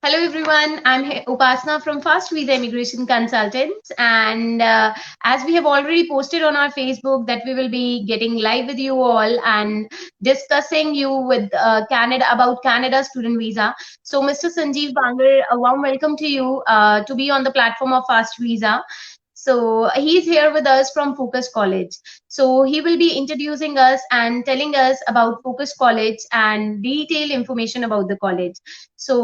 Hello everyone, I'm Upasna from Fast Visa Immigration Consultants, and as we have already posted on our Facebook that we will be getting live with you all and discussing you with Canada about Canada student visa. So, Mr. Sanjeev Bangar, a warm welcome to you to be on the platform of Fast Visa. So he's here with us from Focus College. So he will be introducing us and telling us about Focus College and detailed information about the college. So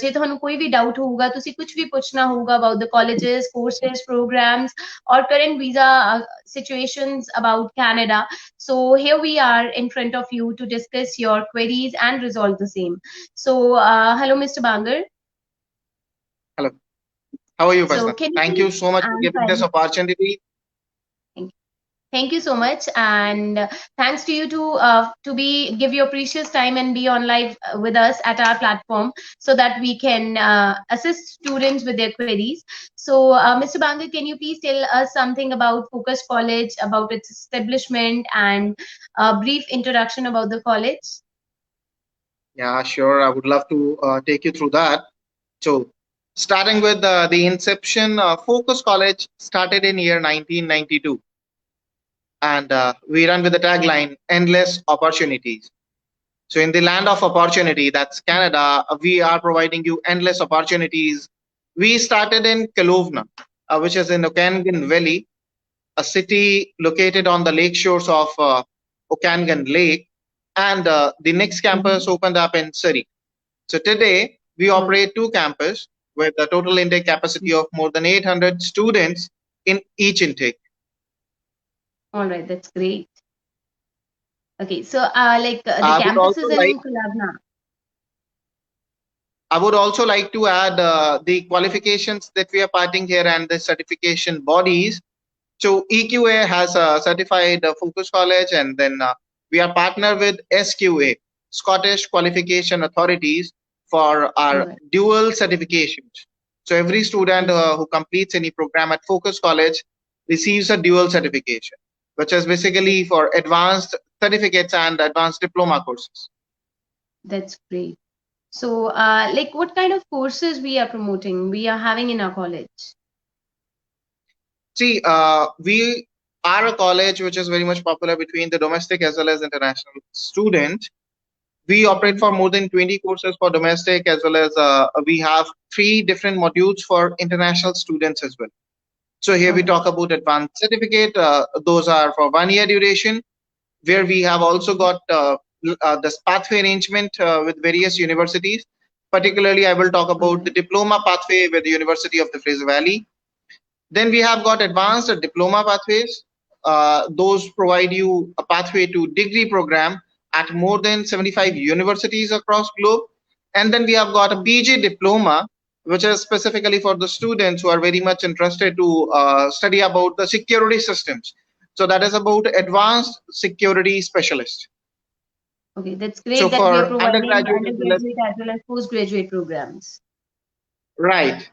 ਜੇ ਤੁਹਾਨੂੰ ਕੋਈ ਵੀ doubt ਹੋਊਗਾ ਤੁਸੀਂ ਕੁਝ ਵੀ ਪੁੱਛਣਾ ਹੋਊਗਾ about the colleges, courses, programs or current visa situations about Canada. So here we are in front of you to discuss your queries and resolve the same. So hello Mr. Bangar. Hello. How are you, So Basna? Thank you so much for giving this opportunity. Thank you so much, and thanks to you to give your precious time and be on live with us at our platform so that we can assist students with their queries. So, Mr. Bangar, can you please tell us something about Focus College, about its establishment, and a brief introduction about the college? Yeah, sure. I would love to take you through that. So, starting with the inception, Focus College started in year 1992. And we run with the tagline, endless opportunities. So in the land of opportunity, that's Canada, we are providing you endless opportunities. We started in Kelowna, which is in Okanagan Valley, a city located on the lake shores of Okanagan Lake. And the next campus opened up in Surrey. So today, we operate two campuses with a total intake capacity of more than 800 students in each intake. All right, that's great. Okay, so the campus is in Kelowna. I would also like to add the qualifications that we are parting here and the certification bodies. So EQA has a certified Focus College, and then we are partnered with SQA, Scottish Qualification Authorities, for our dual certifications. So every student who completes any program at Focus College receives a dual certification, which is basically for advanced certificates and advanced diploma courses. That's great. So, what kind of courses we are promoting, we are having in our college? See, we are a college which is very much popular between the domestic as well as international students. We operate for more than 20 courses for domestic, as well as we have 3 different modules for international students as well. So here we talk about advanced certificate. Those are for 1 year duration, where we have also got this pathway arrangement with various universities. Particularly, I will talk about the diploma pathway with the University of the Fraser Valley. Then we have got advanced diploma pathways. Those provide you a pathway to degree program at more than 75 universities across globe. And then we have got a PG diploma, which is specifically for the students who are very much interested to study about the security systems. So that is about advanced security specialist. Okay, that's great. So that we are providing undergraduate as well as postgraduate programs. Right.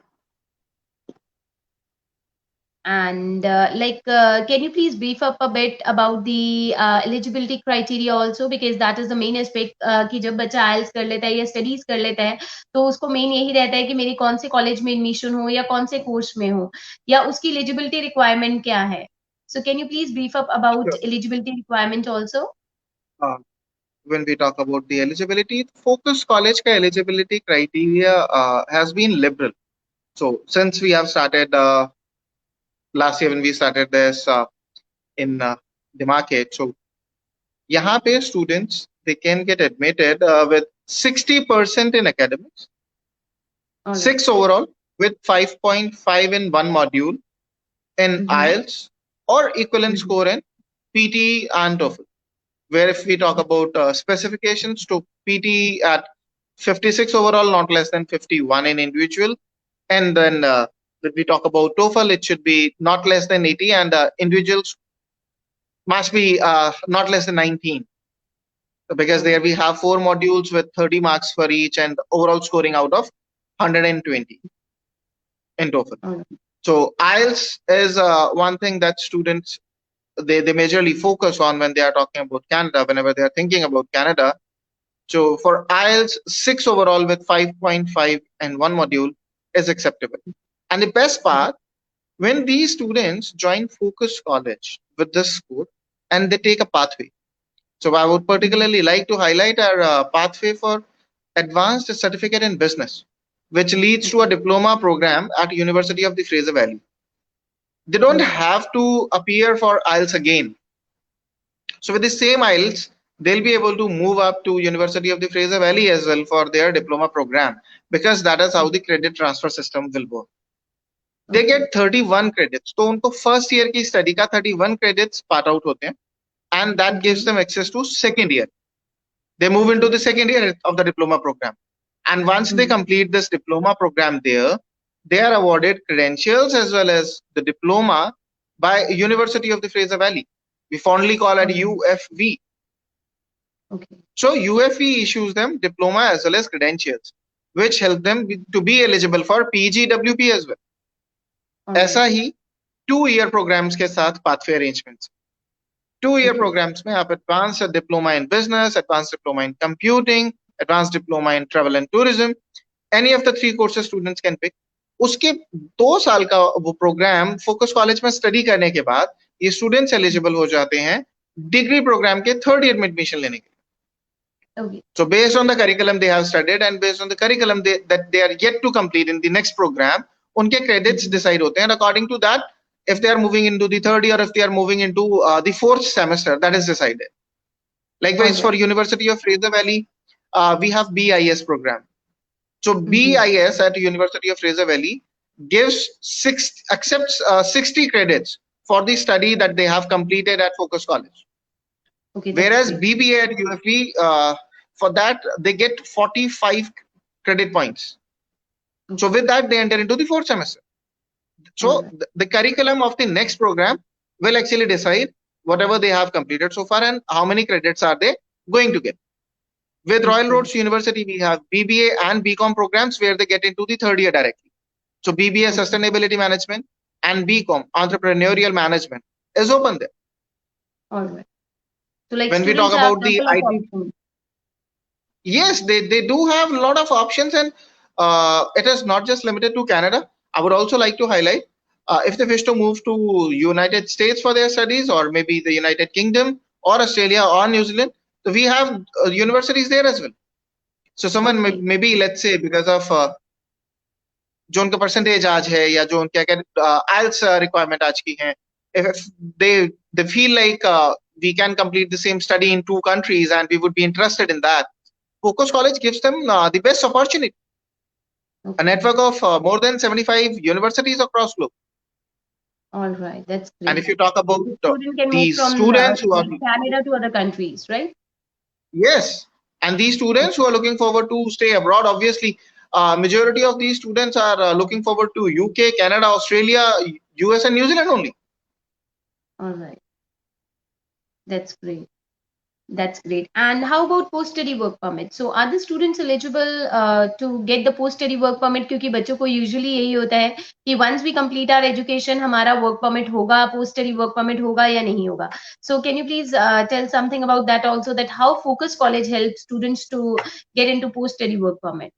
And can you please brief up a bit about the eligibility criteria also, because that is the main aspect कि जब बच्चा IELTS कर लेता है या studies कर लेता है तो उसको main यही रहता है कि मेरी कौन से college में admission हो या कौन से course में हो या उसकी eligibility requirement क्या है. So can you please brief up about eligibility requirement also? When we talk about the eligibility, Focus College ka eligibility criteria has been liberal. So since we have started last year, when we started this in the market, so yahan pe students, they can get admitted with 60% in academics, 6 overall, with 5.5 in one module in IELTS or equivalent score in PT and TOEFL. Where if we talk about specifications, to PT at 56 overall, not less than 51 in individual. And then when we talk about TOEFL, it should be not less than 80, and individuals must be not less than 19. Because there we have 4 modules with 30 marks for each, and overall scoring out of 120 in TOEFL. So IELTS is one thing that students they majorly focus on when they are talking about Canada, whenever they are thinking about Canada. So for IELTS, 6 overall with 5.5 and one module is acceptable. And the best part, when these students join Focus College with this score and they take a pathway. So I would particularly like to highlight our pathway for Advanced Certificate in Business, which leads to a diploma program at University of the Fraser Valley. They don't have to appear for IELTS again. So with the same IELTS, they'll be able to move up to University of the Fraser Valley as well for their diploma program, because that is how the credit transfer system will work. They get 31 credits. तो उनको first year की study का 31 credits part out होते हैं, and that gives them access to second year. They move into the second year of the diploma program. And once they complete this diploma program there, they are awarded credentials as well as the diploma by University of the Fraser Valley. We fondly call it UFV. Okay. So UFV issues them diploma as well as credentials, which help them to be eligible for PGWP as well. ऐसा ही 2-year programs के साथ pathway arrangements. 2-year programs में आप advanced diploma in business, advanced diploma in computing, advanced diploma in travel and tourism, any of the 3 courses students can pick. उसके 2 साल का वो programme focus college में स्टडी करने के बाद ये स्टूडेंट्स एलिजिबल हो जाते हैं डिग्री प्रोग्राम के 3rd ईयर में एडमिशन लेने के लिए. So based on the curriculum they have studied and based on the curriculum that they are yet to complete in the next program, उनके credits decide होते हैं, and according to that, if they are moving into the 3rd year, if they are moving into the 4th semester, that is decided. Likewise, for University of Fraser Valley, we have BIS program. So BIS at University of Fraser Valley accepts 60 credits for the study that they have completed at Focus College. Okay, whereas BBA at UFV, for that they get 45 credit points. So with that they enter into the 4th semester. So the curriculum of the next program will actually decide whatever they have completed so far and how many credits are they going to get. With Royal Roads University, we have BBA and BCom programs where they get into the 3rd year directly. So BBA Sustainability Management and BCom Entrepreneurial Management is open there. All right. So like when we talk about the IT, yes, they do have a lot of options, and it is not just limited to Canada. I would also like to highlight if they wish to move to United States for their studies, or maybe the United Kingdom or Australia or New Zealand, so we have universities there as well. So someone maybe let's say because of जो उनका percentage आज है या जो उनके IELTS requirement आज की है, if they feel like we can complete the same study in 2 countries and we would be interested in that, Focus College gives them the best opportunity. A network of more than 75 universities across globe. All right, that's great. And if you talk about these students who are Canada to other countries, right? Yes, and these students who are looking forward to stay abroad, obviously, majority of these students are looking forward to UK, Canada, Australia, US, and New Zealand only. All right, that's great. That's great. And how about post-study work permit? So are the students eligible to get the post-study work permit? क्योंकि बच्चों को usually यही होता है कि once we complete our education, हमारा work permit होगा, post-study work permit होगा या नहीं होगा. So can you please tell something about that also, that how Focus College helps students to get into post-study work permit?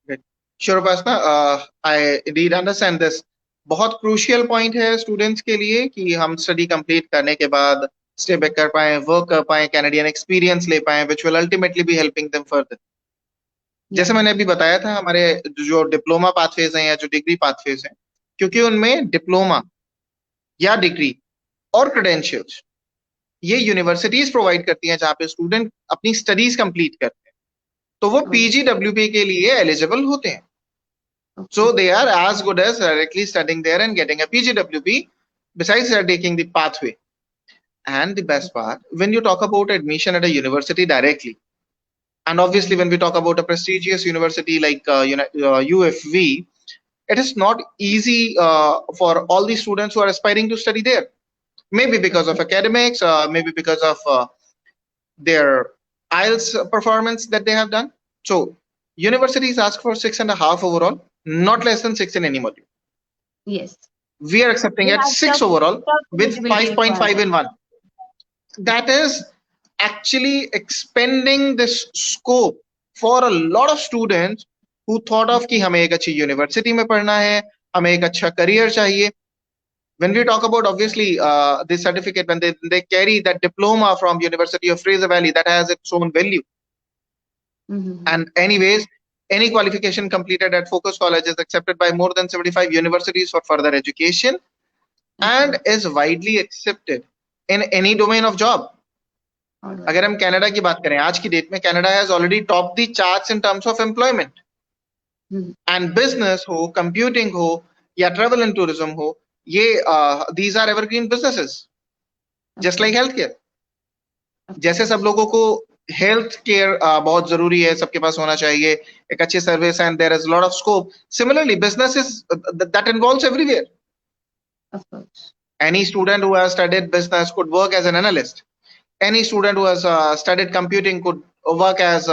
Great. Sure, Upasna. I indeed understand this. बहुत crucial point है students के लिए कि हम study complete करने के बाद stay back कर पाए, work कर पाए, Canadian experience ले पाए, which will ultimately be helping them further. जैसे मैंने अभी बताया था, हमारे जो डिप्लोमा पाथवेज हैं या जो डिग्री पाथवेज हैं, क्योंकि उनमें डिप्लोमा या डिग्री और क्रेडेंशियल्स ये यूनिवर्सिटीज प्रोवाइड करती हैं जहाँ पे स्टूडेंट अपनी स्टडीज कंप्लीट करते हैं, तो वो PGWP के लिए एलिजिबल होते हैं. So they are as good as directly studying there and getting a PGWP, besides they are taking the pathway. And the best part, when you talk about admission at a university directly, and obviously when we talk about a prestigious university like UFV, it is not easy for all the students who are aspiring to study there. Maybe because of academics, maybe because of their IELTS performance that they have done. So universities ask for 6.5 overall, not less than 6 in any module. Yes. We are accepting at 6 overall with 5.5 in one. That is actually expanding this scope for a lot of students who thought of कि हमें एक अच्छी university में पढ़ना है, हमें एक अच्छा करियर चाहिए. When we talk about obviously this certificate, when they carry that diploma from University of Fraser Valley, that has its own value. And anyways, any qualification completed at Focus College is accepted by more than 75 universities for further education and is widely accepted in any domain of job. अगर हम Canada की बात करें, आज की date में Canada has already top the charts in terms of employment. And business हो, computing हो या ट्रैवल एंड टूरिज्म हो, ये these are evergreen businesses, just like health care. जैसे सब लोगों को हेल्थ केयर बहुत जरूरी है, सबके पास होना चाहिए एक अच्छी service and there is lot of scope. Similarly businesses that involves everywhere. Any student who has studied business could work as an analyst. Any student who has studied computing could work as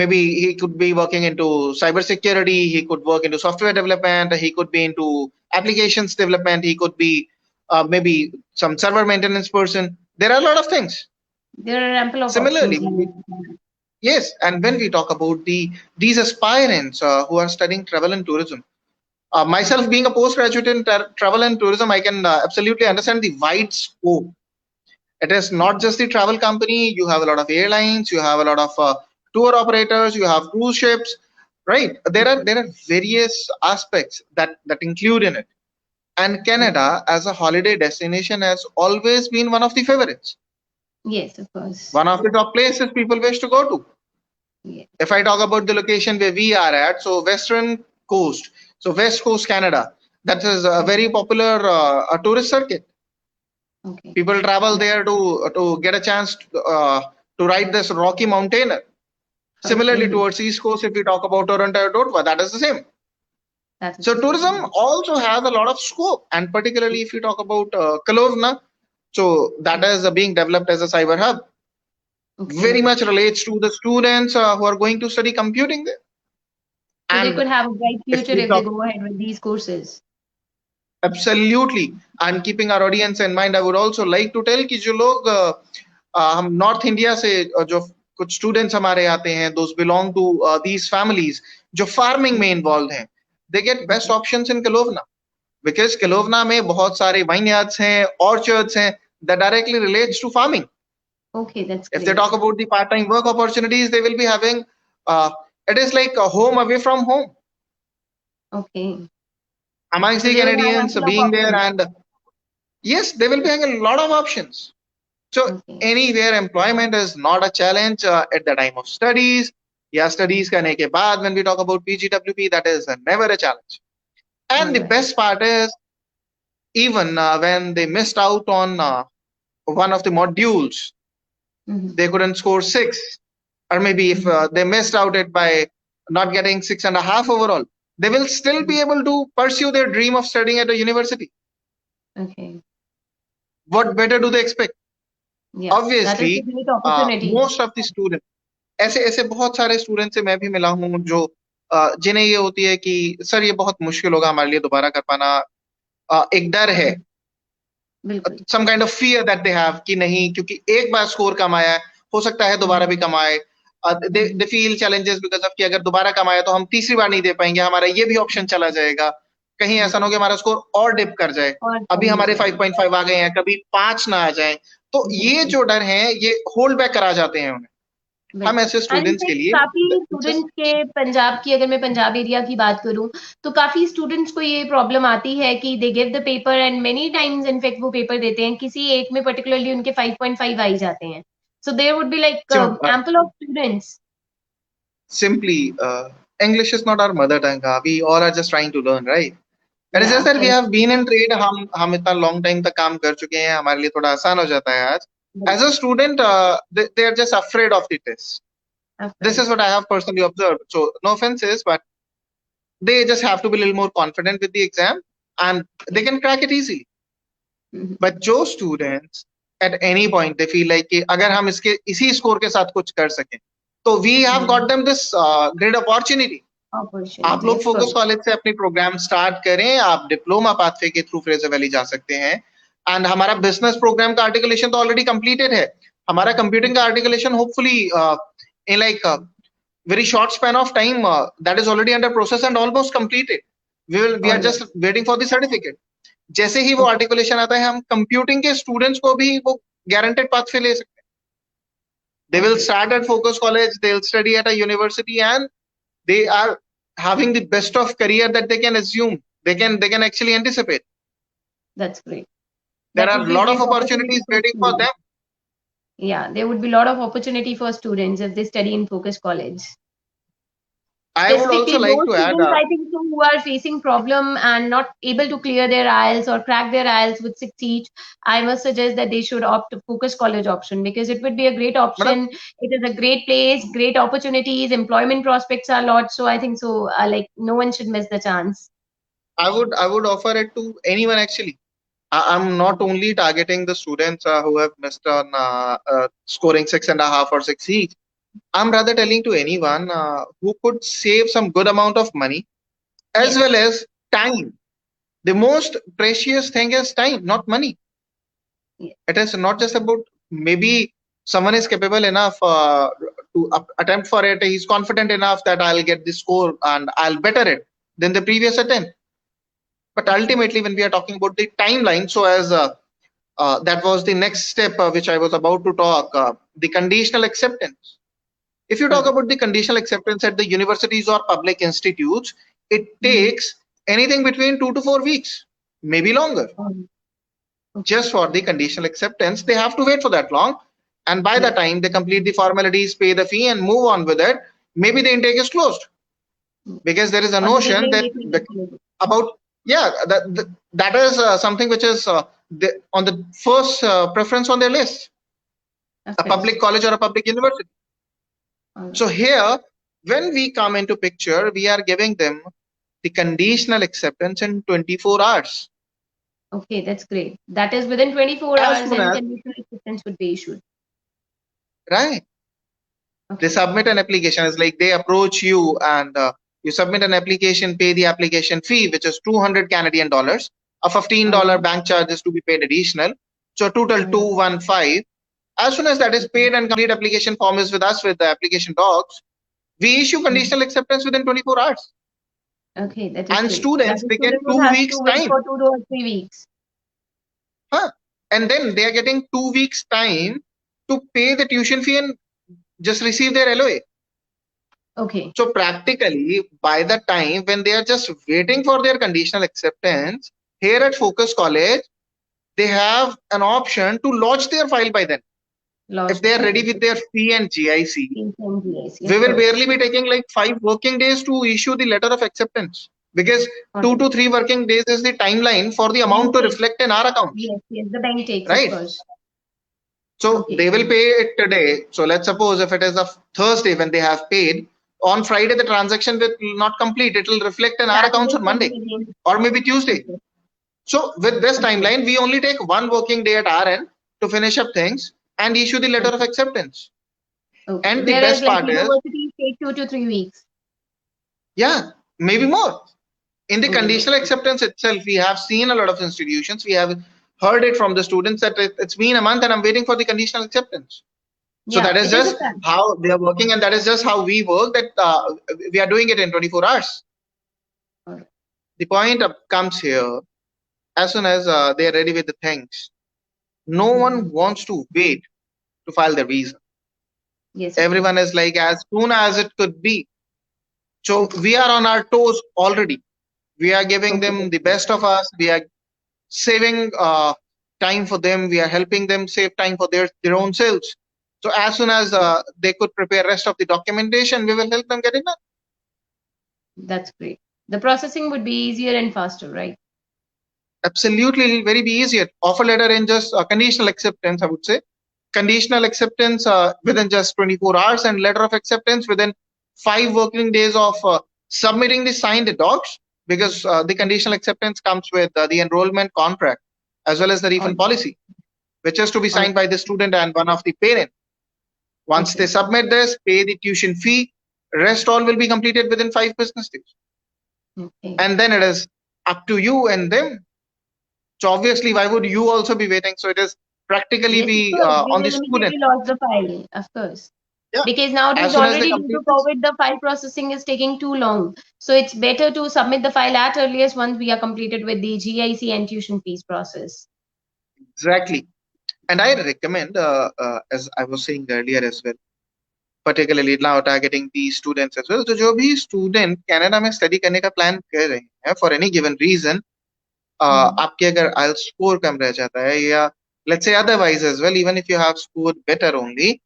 maybe he could be working into cybersecurity, he could work into software development, he could be into applications development, he could be maybe some server maintenance person. There are a lot of things. There are ample of Similarly, options. yes, and when we talk about these aspirants who are studying travel and tourism, myself being a postgraduate in travel and tourism, I can absolutely understand the wide scope. It is not just the travel company. You have a lot of airlines, you have a lot of tour operators, you have cruise ships, right? There are various aspects that include in it. And Canada as a holiday destination has always been one of the favorites. Yes, of course. One of the top places people wish to go to. Yes. If I talk about the location where we are at, so Western Coast, so West Coast Canada, that is a very popular a tourist circuit. Okay. People travel there to get a chance to ride this Rocky Mountainer. Similarly, towards East Coast, if we talk about Toronto or Ottawa, that is the same. So tourism also has a lot of scope, and particularly if you talk about Kelowna, so that is being developed as a cyber hub. Very much relates to the students who are going to study computing there. So they could have a bright future if they go ahead with these courses. Absolutely. And keeping our audience in mind, I would also like to tell कि जो लोग हम north India से जो कुछ students हमारे आते हैं, those belong to these families जो फार्मिंग में इन्वॉल्व हैं, they get best options in Kelowna because Kelowna में बहुत सारे vineyards हैं, orchards हैं that directly relates to farming. Okay, that's if they talk about the part-time work opportunities, they will be having it is like a home away from home. Okay. Amongst the Canadians being there, and yes, they will be having a lot of options. So anywhere employment is not a challenge at the time of studies. Yeah, studies करने के बाद when we talk about PGWP, that is never a challenge. And the best part is even when they missed out on one of the modules, they couldn't score 6, or maybe if they missed out it by not getting 6.5 overall, they will still be able to pursue their dream of studying at a university. Okay. What better do they expect? Yeah, obviously most of the students, ऐसे बहुत सारे student से मैं भी मिला हूँ जो जिन्हें ये होती है कि सर ये बहुत मुश्किल होगा हमारे लिए दोबारा कर पाना. एक डर है, some kind of fear that they have कि नहीं, क्योंकि एक बार स्कोर कम आया है, हो सकता है दोबारा भी कम आए. they feel challenges because of कि अगर दोबारा कम आया तो हम तीसरी बार नहीं दे पाएंगे, हमारा ये भी ऑप्शन चला जाएगा, कहीं ऐसा ना हो कि हमारा स्कोर और डिप कर जाए. अभी हमारे 5.5 आ गए हैं, कभी 5 ना आ जाए, तो ये जो डर है ये होल्ड बैक करा जाते हैं उन्हें. हम ऐसे स्टूडेंट्स के लिए काफी स्टूडेंट्स के पंजाब की, अगर मैं पंजाब एरिया की बात करूं तो काफी स्टूडेंट्स को ये प्रॉब्लम आती है कि they give the paper and many times in fact वो पेपर देते हैं, किसी एक में पर्टिकुलरली उनके 5.5 आ ही जाते हैं. So there would be like ample of students. Simply English is not our mother tongue. We all are just trying to learn, right? It is just that we have been in trade. हम इतना long time तक काम कर चुके हैं, हमारे लिए थोड़ा आसान हो जाता है आज. As a student, they are just afraid of the test. This is what I have personally observed. So no offenses, but they just have to be a little more confident with the exam, and they can crack it easily. But जो students at any point they feel like कि अगर हम इसके इसी score के साथ कुछ कर सकें, तो we have got them this great opportunity. आप लोग फोकस कॉलेज से अपनी प्रोग्राम स्टार्ट करें, आप डिप्लोमा पाथवे के थ्रू फ्रेजर वैली जा सकते हैं. एंड हमारा बिजनेस प्रोग्राम का आर्टिकुलेशन तो ऑलरेडी कंप्लीटेड है. हमारा computing का articulation hopefully in like a very short span of time that is already under process and almost completed. We are All right. just waiting for the certificate. जैसे ही वो Okay. articulation आता है हम computing के students को भी वो guaranteed path पे ले सकते हैं. They will Okay. start at Focus College, they'll study at a university, and they are having the best of career that they can assume. They can actually anticipate. That's great. There That are would a be a lot of great opportunity opportunities for waiting for them. students. Yeah, there would be a lot of opportunity for students if they study in Focus College. I would also Specifically, like those to add, students I think so who are facing problem and not able to clear their IELTS or crack their IELTS with 6 each, I must suggest that they should opt to Focus College option because it would be a great madam, option. It is a great place, great opportunities, employment prospects are a lot. So I think so, like no one should miss the chance. I would offer it to anyone actually. I'm not only targeting the students who have missed on scoring 6.5 or 6 each. I'm rather telling to anyone who could save some good amount of money as Yes. well as time. The most precious thing is time, not money. Yes. It is not just about maybe someone is capable enough to attempt for it. He's confident enough that I'll get this score and I'll better it than the previous attempt. But ultimately, when we are talking about the timeline, so as that was the next step which I was about to talk, the conditional acceptance. If you talk Okay. about the conditional acceptance at the universities or public institutes, it takes anything between 2 to 4 weeks, maybe longer. Just for the conditional acceptance, they have to wait for that long. And by the time they complete the formalities, pay the fee, and move on with it, maybe the intake is closed. Because there is a Or the notion deadline that date will be closed. about, yeah, that is something which is on the first preference on their list, Of a course. public college or a public university. So here, when we come into picture, we are giving them the conditional acceptance in 24 hours. Okay, that's great. That is within 24 As hours, soon then as, conditional acceptance would be issued. right, they Okay. submit an application. It's like they approach you and you submit an application, pay the application fee, which is 200 Canadian dollars. A $15 bank charge is to be paid additional. So total 215. As soon as that is paid and complete application form is with us with the application docs, we issue conditional acceptance within 24 hours. Okay, that is And great. That students, the they get student would 2 have weeks to wait time. for 2 or 3 weeks. And then they are getting 2 weeks time to pay the tuition fee and just receive their LOA. Okay. So practically, by the time when they are just waiting for their conditional acceptance, here at Focus College, they have an option to lodge their file by then. If they are ready with their fee and GIC, we will barely be taking like 5 working days to issue the letter of acceptance, because 2 to 3 working days is the timeline for the amount to reflect in our account. Yes, the bank takes, right? of course. So they will pay it today. So let's suppose if it is a Thursday when they have paid, on Friday the transaction will not complete. It will reflect in our accounts on Monday or maybe Tuesday. So with this timeline, we only take 1 working day at our end to finish up things and issue the letter of acceptance. And the best part is, universities take 2 to 3 weeks. Yeah, maybe more. In the conditional acceptance itself, we have seen a lot of institutions. We have heard it from the students that it's been a month and I'm waiting for the conditional acceptance. So that is just how they are working, and that is just how we work, that we are doing it in 24 hours. The point comes here, as soon as they are ready with the things, no one wants to wait to file their visa. Yes. Everyone is like, as soon as it could be. So we are on our toes already. We are giving them the best of us. We are saving time for them. We are helping them save time for their own selves. So as soon as they could prepare rest of the documentation, we will help them get it done. That's great. The processing would be easier and faster, right? Absolutely, it will very be easier. Offer letter in just conditional acceptance, I would say. Conditional acceptance within just 24 hours, and letter of acceptance within 5 working days of submitting the signed docs, because the conditional acceptance comes with the enrollment contract as well as the refund policy, which is to be signed by the student and one of the parent. Once they submit this, pay the tuition fee, rest all will be completed within 5 business days. And then it is up to you and them. So obviously, why would you also be waiting? So it is practically Yes, of we course. They on the will student. immediately lost the file, of course. Yeah, Because as nowadays, soon as they already due complete to this. COVID, the file processing is taking too long. So it's better to submit the file at earliest once we are completed with the GIC and tuition fees process. Exactly. And I recommend, as I was saying earlier as well, particularly now targeting the students as well. तो जो भी student Canada में study करने का plan कर रहे हैं for any given reason, आपके अगर IELTS score कम रह जाता है या let's say otherwise as well, even if you have scored better only,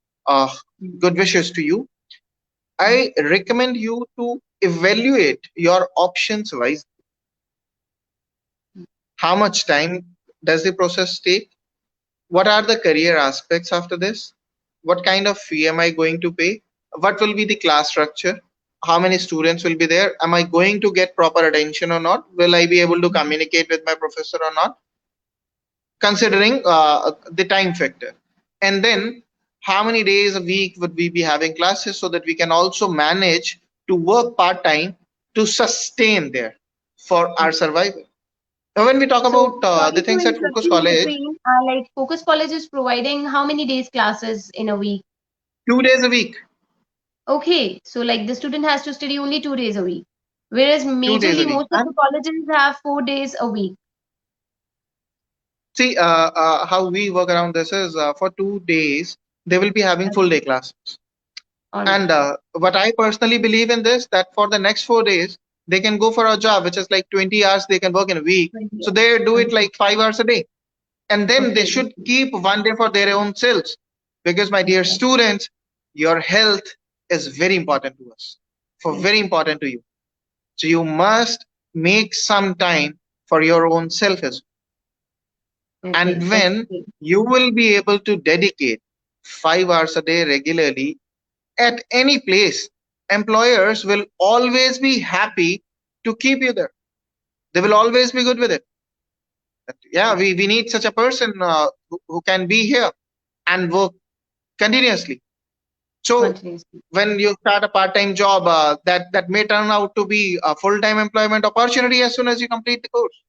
good wishes to you. I recommend you to evaluate your options wisely. How much time does the process take? What are the career aspects after this? What kind of fee am I going to pay? What will be the class structure? How many students will be there? Am I going to get proper attention or not? Will I be able to communicate with my professor or not? Considering the time factor. And then how many days a week would we be having classes so that we can also manage to work part-time to sustain there for our survival. Now, when we talk So, about the sorry to things at interrupt Focus you in College, between. Like Focus College is providing how many days classes in a week? 2 days a week, Okay, so like the student has to study only 2 days a week, whereas 2 days a majorly week. most of the And colleges have 4 days a week. see, how we work around this is for 2 days, they will be having full day classes. All right. And what I personally believe in this, that for the next 4 days, they can go for a job, which is like 20 hours they can work in a week. 20 So they do it Okay. like 5 hours a day. And then they Okay. should keep one day for their own selves. Because my dear students, your health is very important to us, for very important to you. So you must make some time for your own self as well. Okay. And That's when great. you will be able to dedicate 5 hours a day regularly at any place, employers will always be happy to keep you there. They will always be good with it. That, yeah, we need such a person who can be here and work continuously. So Continuously. when you start a part-time job, that may turn out to be a full-time employment opportunity as soon as you complete the course.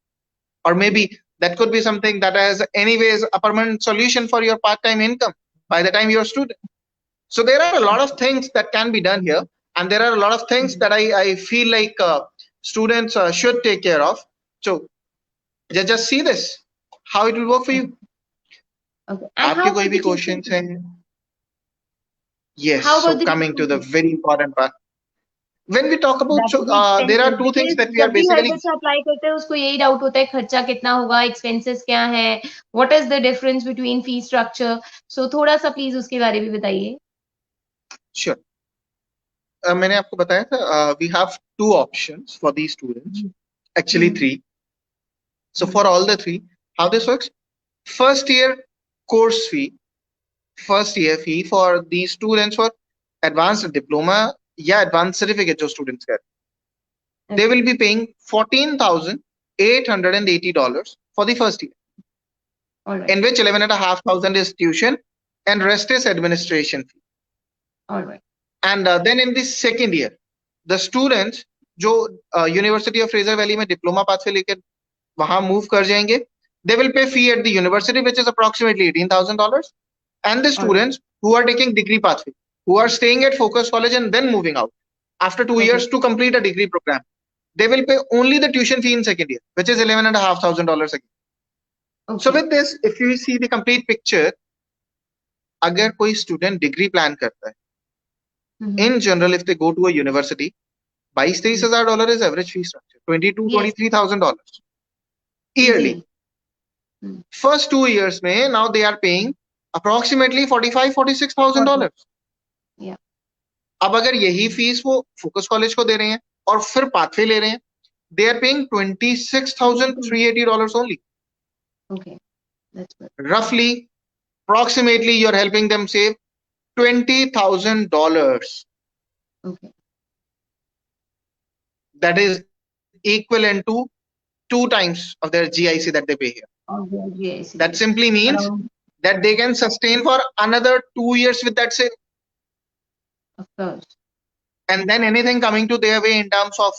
Or maybe that could be something that has anyways a permanent solution for your part-time income by the time you're a student. So there are a lot of things that can be done here, and there are a lot of things that I feel like students should take care of. So just see this, how it will work for you. Okay. And आपके how कोई about भी the tuition questions हैं? fee? Yes. How So about the coming to tuition the fee? very important part. When we talk about, That so would be there are expensive two things because that we are जब भी हर basically. बच्चा apply करता है उसको यही doubt होता है खर्चा कितना होगा एक्सपेंसेस क्या है what is the difference between fee structure so थोड़ा सा प्लीज उसके बारे में बताइए Sure. मैंने आपको बताया था we have two options for these students, actually three. So for all the three, how this works: first year course fee, first year fee for these students for advanced diploma या advanced certificate जो students get, they will be paying $14,880 for the first year, All right. in which 11,500 is tuition and rest is administration fee. All right. And then in the second year, the students जो university of Fraser valley में diploma pathway लेकर वहां move कर जाएंगे, they will pay fee at the university, which is approximately $18,000. And the students who are taking degree pathway, who are staying at Focus College and then moving out after 2 years to complete a degree program, they will pay only the tuition fee in second year, which is $11,500 again. So with this, if you see the complete picture, अगर कोई student degree plan करता है, in general, if they go to a university, $22,000-23,000 is average fee structure, $23,000 yearly. First 2 years में now they are paying approximately $45,000-46,000. Yeah. अब अगर यही fees वो focus college को दे रहे हैं और फिर पाथवे ले रहे हैं, they are paying $26,380 only. Okay. That's good. Roughly, approximately, you're helping them save $20,000. Okay. That is equivalent to 2 times of their GIC that they pay here. GIC. That simply means that they can sustain for another 2 years with that save. Of course. And then anything coming to their way in terms of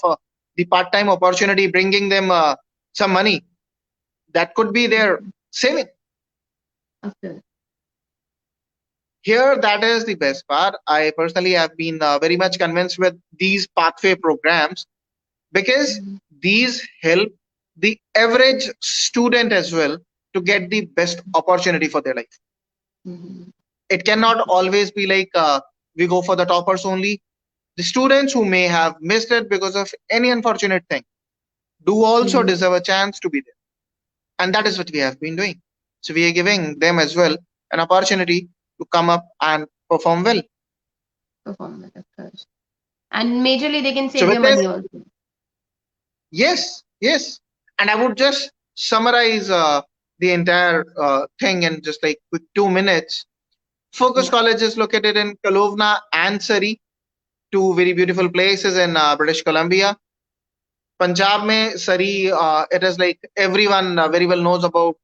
the part-time opportunity, bringing them some money, that could be their saving. Okay. Here, that is the best part. I personally have been very much convinced with these pathway programs because Mhm. these help the average student as well to get the best opportunity for their life. Mhm. It cannot always be like we go for the toppers only. The students who may have missed it because of any unfortunate thing do also Mhm. deserve a chance to be there. And that is what we have been doing. So we are giving them as well an opportunity to come up and perform well. Performance, of course. And majorly they can So save with your this, money also. yes, yes. And I would just summarize the entire thing in just like quick 2 minutes. Focus Yeah. College is located in Kelowna and Surrey, two very beautiful places in British Columbia. Punjab mein Surrey, it is like everyone very well knows about.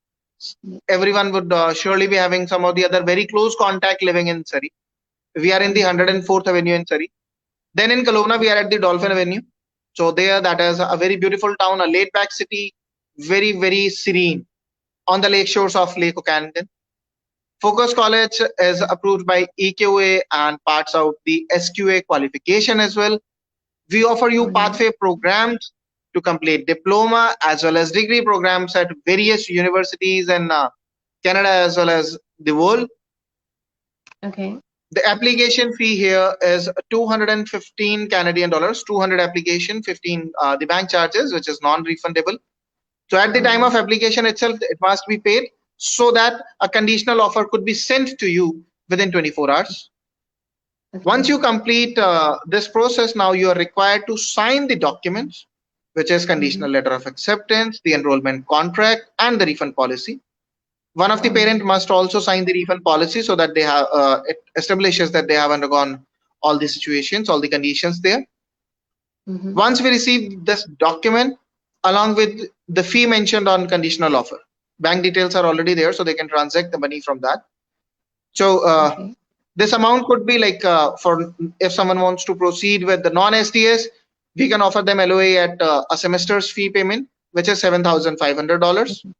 Yeah. Everyone would surely be having some of the other very close contact living in Surrey. We are in the Mhm. 104th Avenue in Surrey. Then in Kelowna, we are at the Dolphin Avenue. So there, that is a very beautiful town, a laid-back city, very, very serene on the lake shores of Lake Okanagan. Focus College is approved by EQA and parts out the SQA qualification as well. We offer you All right. pathway programs to complete diploma as well as degree programs at various universities in Canada as well as the world. Okay. The application fee here is 215 Canadian dollars, 200 application, 15 the bank charges, which is non-refundable. So at the All time of right. application itself, it must be paid so that a conditional offer could be sent to you within 24 hours. Once Okay. you complete this process, now you are required to sign the documents, which is Mhm. conditional letter of acceptance, the enrollment contract, and the refund policy. One of the All right. parent must also sign the refund policy so that they have it establishes that they have undergone all the situations, all the conditions there. Mhm. Once we receive this document along with the fee mentioned on conditional offer, bank details are already there, so they can transact the money from that. So Okay. this amount could be like for if someone wants to proceed with the non-STS, we can offer them LOA at a semester's fee payment, which is $7,500. Okay.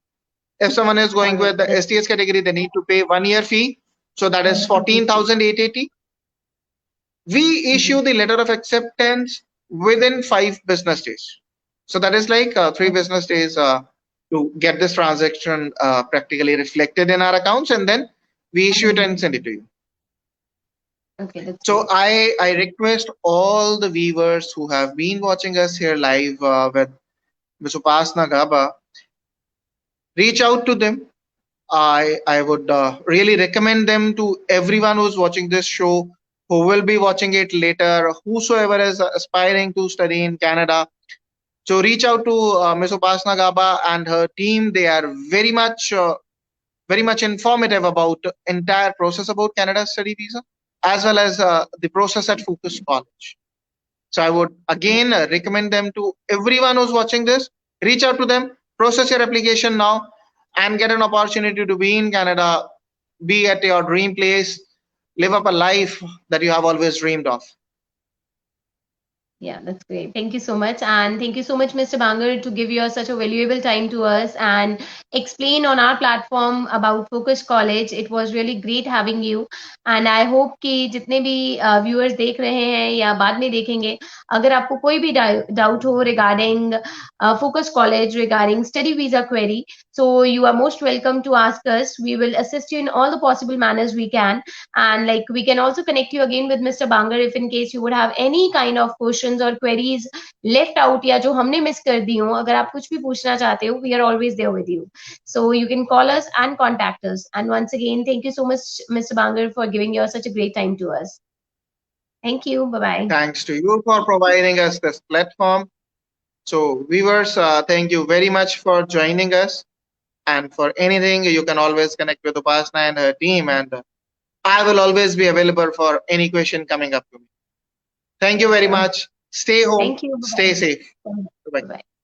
If someone is All going right. with the That's STS category, they need to pay 1 year fee. So that is completely. 14,880. We Mhm. issue the letter of acceptance within 5 business days. So that is like 3 business days to get this transaction practically reflected in our accounts, and then we issue it and Mhm. send it to you. Okay, that's So great. I request all the viewers who have been watching us here live with Ms. Upasna Gaba, reach out to them. I would really recommend them to everyone who's watching this show, who will be watching it later, whosoever is aspiring to study in Canada. So reach out to Ms. Upasna Gaba and her team. They are very much informative about the entire process about Canada study visa, as well as the process at Focus College. So I would Yeah. again recommend them to everyone who's watching this. Reach out to them, process your application now, and get an opportunity to be in Canada, be at your dream place, live up a life that you have always dreamed of. Yeah, that's great. Thank you so much. And thank you so much, Mr. Bangar, to give your such a valuable time to us and explain on our platform about Focus College. It was really great having you. And I hope कि जितने भी viewers देख रहे हैं या बाद में देखेंगे, अगर आपको कोई भी doubt हो regarding Focus College, regarding study visa query, so you are most welcome to ask us. We will assist you in all the possible manners we can. And like we can also connect you again with Mr. Bangar if in case you would have any kind of questions or queries left out या जो हमने miss कर दी हो अगर आप कुछ भी पूछना चाहते हो we are always there with you, so you can call us and contact us. And once again, thank you so much, Mr. Bangar, for giving your such a great time to us. Thank you. Bye bye. Thanks to you for providing us this platform. So, viewers, thank you very much for joining us. And for anything, you can always connect with Upasna and her team. And I will always be available for any question coming up to me. Thank you Yes, very sure. much. Stay home, Thank you. Bye stay safe. bye. Bye. Bye bye.